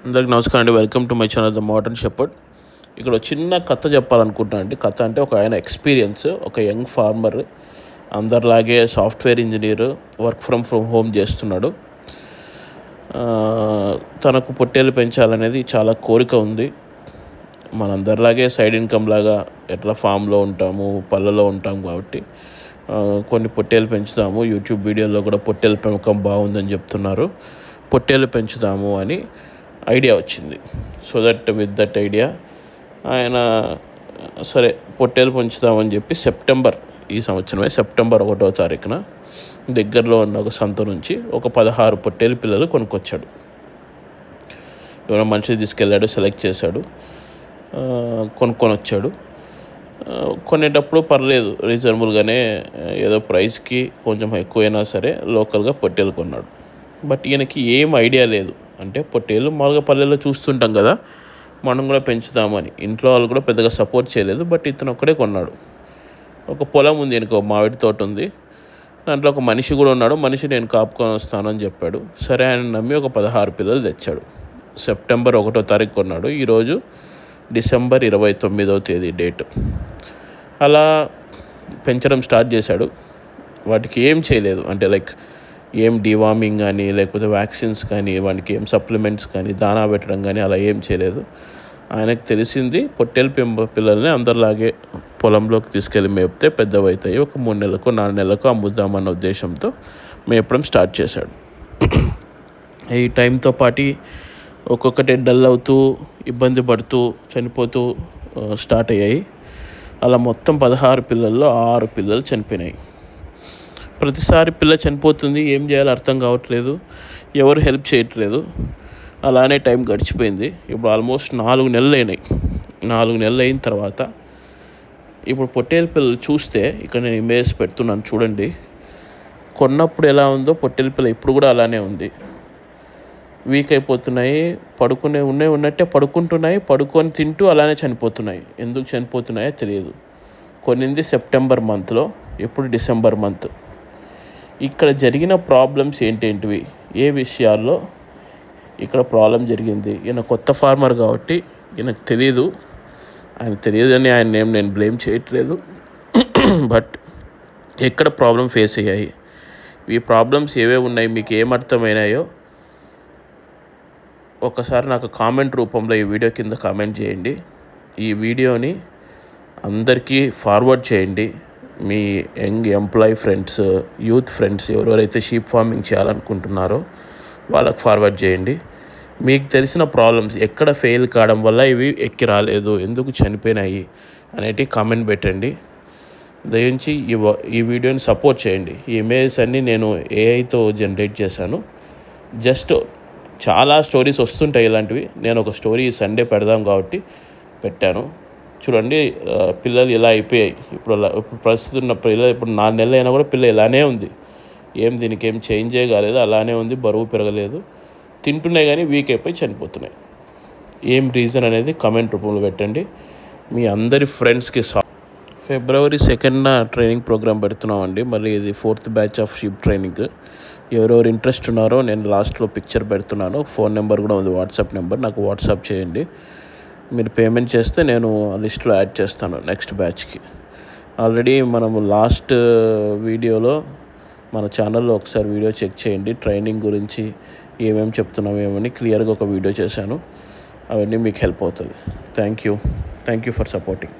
అందరికి నమస్కారం అండి. Welcome to my channel the modern shepherd. ఇక్కడ చిన్న కథ చెప్పాలనుకుంటున్నాను అండి. కథ అంటే ఒక ఆయన ఎక్స్పీరియన్స్, ఒక యంగ్ ఫార్మర్, అందరిలాగే software engineer, work from home చేస్తున్నాడు. తనకు పొట్టేలు పెంచాలనేది చాలా కోరిక ఉంది. మనందరిలాగే సైడ్ ఇన్కమ్ లాగా ఎట్లా ఫామ్లో ఉంటాము, పళ్ళలో ఉంటాము కాబట్టి కొన్ని పొట్టేలు పెంచుదాము. యూట్యూబ్ వీడియోలో కూడా పొట్టేలు పెంపకం బాగుందని చెప్తున్నారు. పొట్టేలు పెంచుదాము అని ఐడియా వచ్చింది. So that with that idea ఆయన సరే పొట్టేలు పెంచుదామని చెప్పి ఈ సంవత్సరమే సెప్టెంబర్ 1వ తారీఖున దగ్గరలో ఉన్న ఒక సంత నుంచి ఒక 16 పొట్టేలు పిల్లలు కొనుక్కొచ్చాడు. ఎవరో మనిషి తీసుకెళ్ళాడు, సెలెక్ట్ చేశాడు, కొనుక్కొని వచ్చాడు. కొనేటప్పుడు పర్లేదు, రీజనబుల్గానే, ఏదో ప్రైస్కి కొంచెం ఎక్కువైనా సరే లోకల్గా పొట్టేలు కొన్నాడు. బట్ ఈయనకి ఏం ఐడియా లేదు. అంటే పొట్టేలు మామూలుగా పల్లెల్లో చూస్తుంటాం కదా, మనం కూడా పెంచుదామని. ఇంట్లో వాళ్ళు కూడా పెద్దగా సపోర్ట్ చేయలేదు. బట్ ఇతను ఒక్కడే కొన్నాడు. ఒక పొలం ఉంది, ఈయనకు మామిడి తోట ఉంది, దాంట్లో ఒక మనిషి కూడా ఉన్నాడు. మనిషి నేను కాపుకొని వస్తానని చెప్పాడు. సరే ఆయన నమ్మి ఒక 16 పిల్లలు తెచ్చాడు. సెప్టెంబర్ 1వ తారీఖు కొన్నాడు. ఈరోజు డిసెంబర్ 29వ తేదీ డేట్. అలా పెంచడం స్టార్ట్ చేశాడు. వాటికి ఏం చేయలేదు, అంటే లైక్ ఏం డివార్మింగ్ కానీ, లేకపోతే వ్యాక్సిన్స్ కానీ, వాటికి ఏం సప్లిమెంట్స్ కానీ, దానా పెట్టడం కానీ అలా ఏం చేయలేదు. ఆయనకు తెలిసింది పొట్టేలు పిల్లల్ని అందరిలాగే పొలంలోకి తీసుకెళ్ళి మేపితే పెద్దవైతాయి, ఒక 3 నెలలకు 4 నెలలకు అమ్ముద్దామన్న ఉద్దేశంతో మేపడం స్టార్ట్ చేశాడు. ఈ టైంతో పాటు ఒక్కొక్కటి డల్ అవుతూ, ఇబ్బంది పడుతూ, చనిపోతూ స్టార్ట్ అయ్యాయి. అలా మొత్తం 16 పిల్లల్లో 6 పిల్లలు చనిపోయినాయి. ప్రతిసారి పిల్ల చనిపోతుంది, ఏం చేయాలో అర్థం కావట్లేదు, ఎవరు హెల్ప్ చేయట్లేదు. అలానే టైం గడిచిపోయింది. ఇప్పుడు ఆల్మోస్ట్ 4 నెలలు అయినాయి. 4 నెలలు అయిన తర్వాత ఇప్పుడు పొట్టేలు పిల్లలు చూస్తే, ఇక్కడ నేను ఇమేజ్ పెడుతున్నాను చూడండి. కొన్నప్పుడు ఎలా ఉందో పొట్టేలు పిల్ల ఇప్పుడు కూడా అలానే ఉంది. వీక్ అయిపోతున్నాయి, ఉన్నట్టే పడుకుంటున్నాయి, పడుకొని తింటూ అలానే చనిపోతున్నాయి. ఎందుకు చనిపోతున్నాయో తెలియదు. కొన్నింది సెప్టెంబర్ మంత్లో, ఇప్పుడు డిసెంబర్ మంత్. ఇక్కడ జరిగిన ప్రాబ్లమ్స్ ఏంటేంటివి, ఏ విషయాల్లో ఇక్కడ ప్రాబ్లం జరిగింది. ఈయన కొత్త ఫార్మర్ కాబట్టి ఈయనకు తెలియదు. ఆయన తెలియదని ఆయన నేను బ్లేమ్ చేయట్లేదు. బట్ ఎక్కడ ప్రాబ్లం ఫేస్ అయ్యాయి, ఈ ప్రాబ్లమ్స్ ఏవే ఉన్నాయి, మీకు ఏమర్థమైనాయో ఒకసారి నాకు కామెంట్ రూపంలో ఈ వీడియో కింద కామెంట్ చేయండి. ఈ వీడియోని అందరికీ ఫార్వర్డ్ చేయండి. మీ young employee friends, youth friends ఎవరెవరైతే షీప్ ఫార్మింగ్ చేయాలనుకుంటున్నారో వాళ్ళకి ఫార్వర్డ్ చేయండి. మీకు తెలిసిన ప్రాబ్లమ్స్, ఎక్కడ ఫెయిల్ కావడం వల్ల ఇవి ఎక్కి రాలేదు, ఎందుకు చనిపోయినాయి అనేటివి కామెంట్ పెట్టండి. దయించి ఈ వీడియోని సపోర్ట్ చేయండి. ఈ ఇమేజెస్ అన్నీ నేను ఏఐతో జనరేట్ చేశాను. జస్ట్ చాలా స్టోరీస్ వస్తుంటాయి ఇలాంటివి. నేను ఒక స్టోరీ సండే పెడదాం కాబట్టి పెట్టాను. చూడండి, పిల్లలు ఇలా అయిపోయాయి. ఇప్పుడు ప్రస్తుతం పిల్లలు ఇప్పుడు 4 నెలలు అయినా కూడా పిల్ల ఇలానే ఉంది. దీనికి ఏం చేంజ్ కాలేదు, అలానే ఉంది, బరువు పెరగలేదు, తింటున్నాయి కానీ వీక్ అయిపోయి చనిపోతున్నాయి. ఏం రీజన్ అనేది కామెంట్ రూపంలో పెట్టండి. మీ అందరి ఫ్రెండ్స్కి ఫిబ్రవరి 2న ట్రైనింగ్ ప్రోగ్రామ్ పెడుతున్నామండి. మళ్ళీ ఇది 4th batch of sheep training. ఎవరెవరు ఇంట్రెస్ట్ ఉన్నారో నేను లాస్ట్లో పిక్చర్ పెడుతున్నాను. ఫోన్ నెంబర్ కూడా ఉంది, వాట్సాప్ నెంబర్. నాకు వాట్సాప్ చేయండి. మీరు పేమెంట్ చేస్తే నేను లిస్ట్లో యాడ్ చేస్తాను నెక్స్ట్ బ్యాచ్కి. ఆల్రెడీ మనము లాస్ట్ వీడియోలో మన ఛానల్లో ఒకసారి వీడియో చెక్ చేయండి. ట్రైనింగ్ గురించి ఏమేమి చెప్తున్నామేమని క్లియర్గా ఒక వీడియో చేశాను. అవన్నీ మీకు హెల్ప్ అవుతుంది. Thank you for supporting.